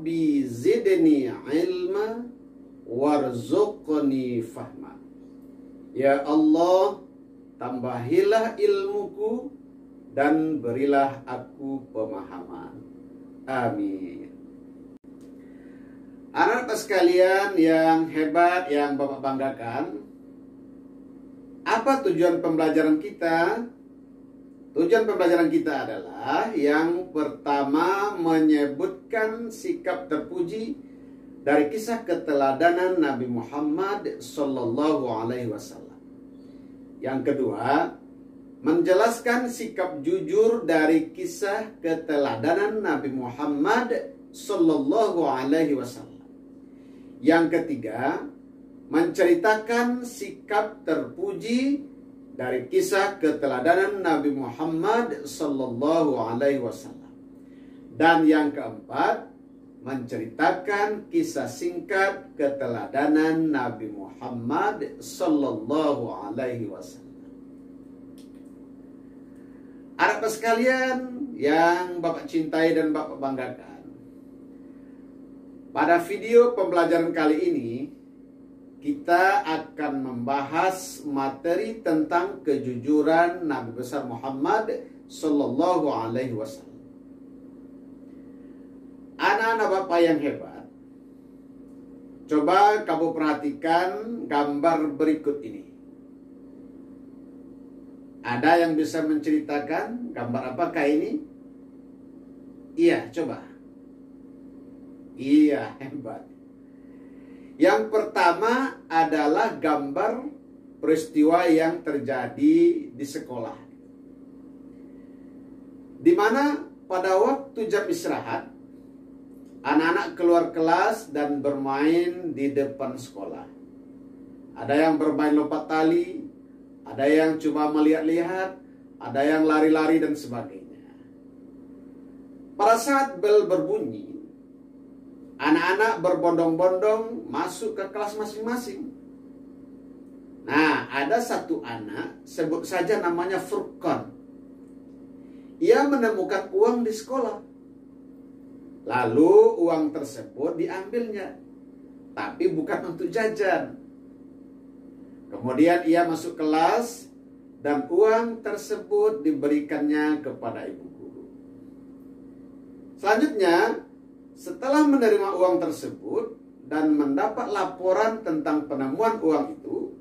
Rabbi zidni ilma warzuqni fahma. Ya Allah, tambahilah ilmuku dan berilah aku pemahaman. Amin. Anak-anak sekalian yang hebat, yang Bapak banggakan, apa tujuan pembelajaran kita? Tujuan pembelajaran kita adalah yang pertama menyebutkan sikap terpuji dari kisah keteladanan Nabi Muhammad Sallallahu Alaihi Wasallam. Yang kedua, menjelaskan sikap jujur dari kisah keteladanan Nabi Muhammad Sallallahu Alaihi Wasallam. Yang ketiga, menceritakan sikap terpuji dari kisah keteladanan Nabi Muhammad Sallallahu Alaihi Wasallam. Dan yang keempat, menceritakan kisah singkat keteladanan Nabi Muhammad Sallallahu Alaihi Wasallam. Anak-anak sekalian yang Bapak cintai dan Bapak banggakan, pada video pembelajaran kali ini kita akan membahas materi tentang kejujuran Nabi besar Muhammad Sallallahu Alaihi Wasallam. Anak-anak Bapak yang hebat, coba kamu perhatikan gambar berikut ini. Ada yang bisa menceritakan gambar apakah ini? Iya, coba. Iya, hebat. Yang pertama adalah gambar peristiwa yang terjadi di sekolah. Di mana pada waktu jam istirahat, anak-anak keluar kelas dan bermain di depan sekolah. Ada yang bermain lompat tali, ada yang cuma melihat-lihat, ada yang lari-lari dan sebagainya. Pada saat bel berbunyi, anak-anak berbondong-bondong masuk ke kelas masing-masing. Nah, ada satu anak, sebut saja namanya Furqan. Ia menemukan uang di sekolah. Lalu uang tersebut diambilnya, tapi bukan untuk jajan. Kemudian ia masuk kelas dan uang tersebut diberikannya kepada ibu guru. Selanjutnya, setelah menerima uang tersebut dan mendapat laporan tentang penemuan uang itu,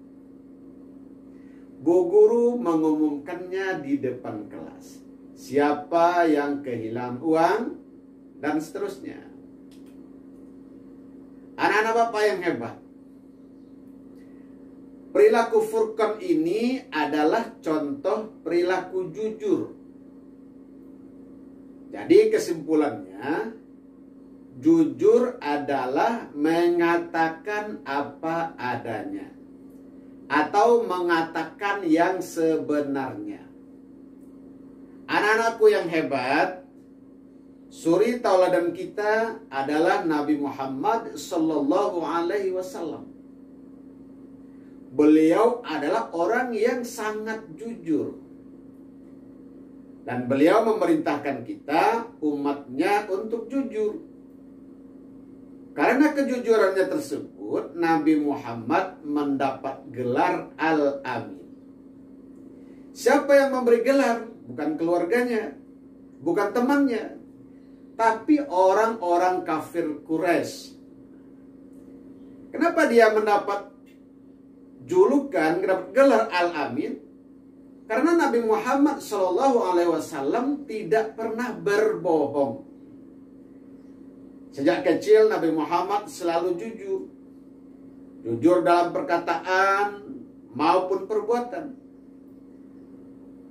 Bu Guru mengumumkannya di depan kelas. Siapa yang kehilangan uang dan seterusnya. Anak-anak Bapak yang hebat, perilaku Furqan ini adalah contoh perilaku jujur. Jadi kesimpulannya, jujur adalah mengatakan apa adanya atau mengatakan yang sebenarnya. Anak-anakku yang hebat, suri tauladan kita adalah Nabi Muhammad Sallallahu Alaihi Wasallam. Beliau adalah orang yang sangat jujur. Dan beliau memerintahkan kita, umatnya, untuk jujur. Karena kejujurannya tersebut, Nabi Muhammad mendapat gelar Al-Amin. Siapa yang memberi gelar? Bukan keluarganya, bukan temannya, tapi orang-orang kafir Quraisy. Kenapa dia mendapat julukan, mendapat gelar Al-Amin? Karena Nabi Muhammad SAW tidak pernah berbohong. Sejak kecil Nabi Muhammad selalu jujur. Jujur dalam perkataan maupun perbuatan.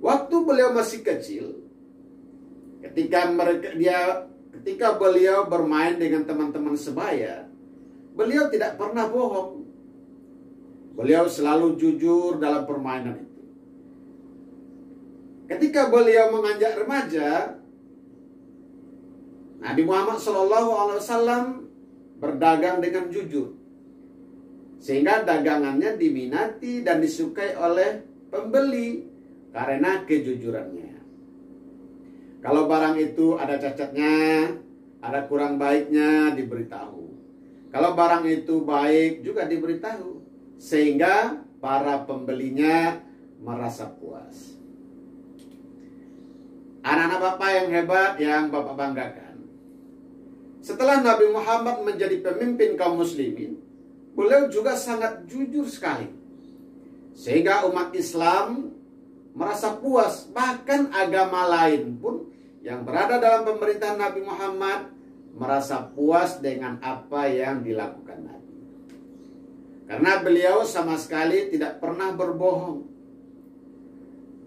Waktu beliau masih kecil, ketika beliau bermain dengan teman-teman sebaya, beliau tidak pernah bohong. Beliau selalu jujur dalam permainan itu. Ketika beliau menganjak remaja, Nabi Muhammad SAW berdagang dengan jujur, sehingga dagangannya diminati dan disukai oleh pembeli karena kejujurannya. Kalau barang itu ada cacatnya, ada kurang baiknya diberitahu. Kalau barang itu baik juga diberitahu, sehingga para pembelinya merasa puas. Anak-anak Bapak yang hebat, yang Bapak banggakan, setelah Nabi Muhammad menjadi pemimpin kaum muslimin, beliau juga sangat jujur sekali, sehingga umat Islam merasa puas. Bahkan agama lain pun yang berada dalam pemerintahan Nabi Muhammad merasa puas dengan apa yang dilakukan Nabi. Karena beliau sama sekali tidak pernah berbohong.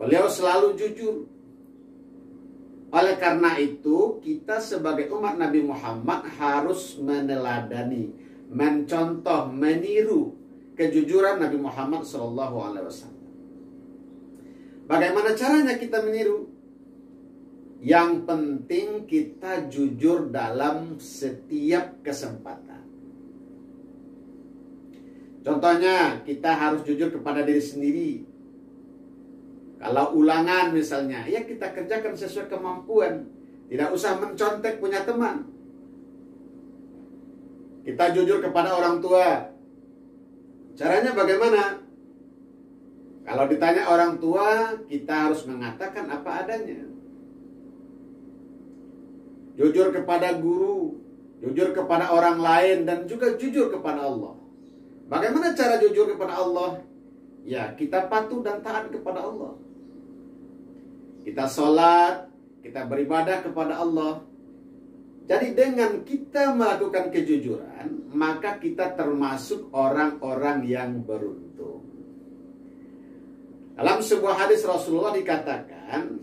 Beliau selalu jujur. Oleh karena itu, kita sebagai umat Nabi Muhammad harus meneladani, mencontoh, meniru kejujuran Nabi Muhammad SAW. Bagaimana caranya kita meniru? Yang penting kita jujur dalam setiap kesempatan. Contohnya, kita harus jujur kepada diri sendiri. Kalau ulangan misalnya, ya kita kerjakan sesuai kemampuan. Tidak usah mencontek punya teman. Kita jujur kepada orang tua. Caranya bagaimana? Kalau ditanya orang tua, kita harus mengatakan apa adanya. Jujur kepada guru, jujur kepada orang lain, dan juga jujur kepada Allah. Bagaimana cara jujur kepada Allah? Ya, kita patuh dan taat kepada Allah. Kita sholat, kita beribadah kepada Allah. Jadi dengan kita melakukan kejujuran, maka kita termasuk orang-orang yang beruntung. Dalam sebuah hadis Rasulullah dikatakan,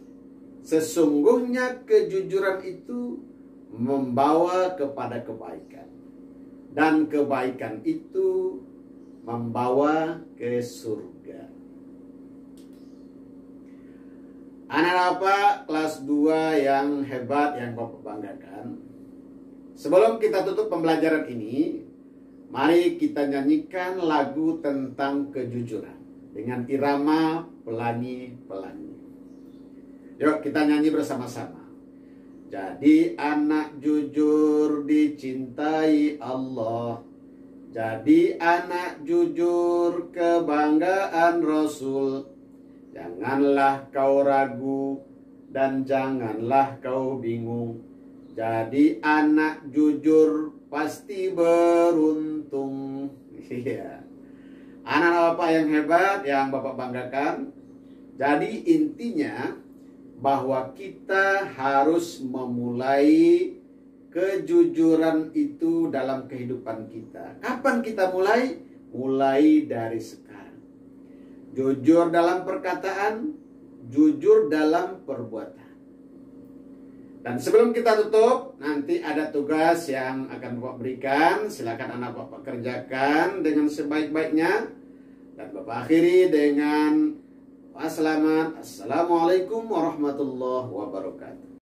sesungguhnya kejujuran itu membawa kepada kebaikan. Dan kebaikan itu membawa ke surga. Anak-anak Bapak kelas 2 yang hebat, yang Bapak banggakan, sebelum kita tutup pembelajaran ini, mari kita nyanyikan lagu tentang kejujuran dengan irama pelangi-pelangi. Yuk kita nyanyi bersama-sama. Jadi anak jujur dicintai Allah. Jadi anak jujur kebanggaan Rasul. Janganlah kau ragu dan janganlah kau bingung. Jadi anak jujur pasti beruntung. Iya. Anak-anak Bapak yang hebat, yang Bapak banggakan. Jadi intinya bahwa kita harus memulai kejujuran itu dalam kehidupan kita. Kapan kita mulai? Mulai dari sekarang. Jujur dalam perkataan, jujur dalam perbuatan. Dan sebelum kita tutup, nanti ada tugas yang akan Bapak berikan. Silakan anak Bapak kerjakan dengan sebaik-baiknya. Dan Bapak akhiri dengan Assalamualaikum warahmatullahi wabarakatuh.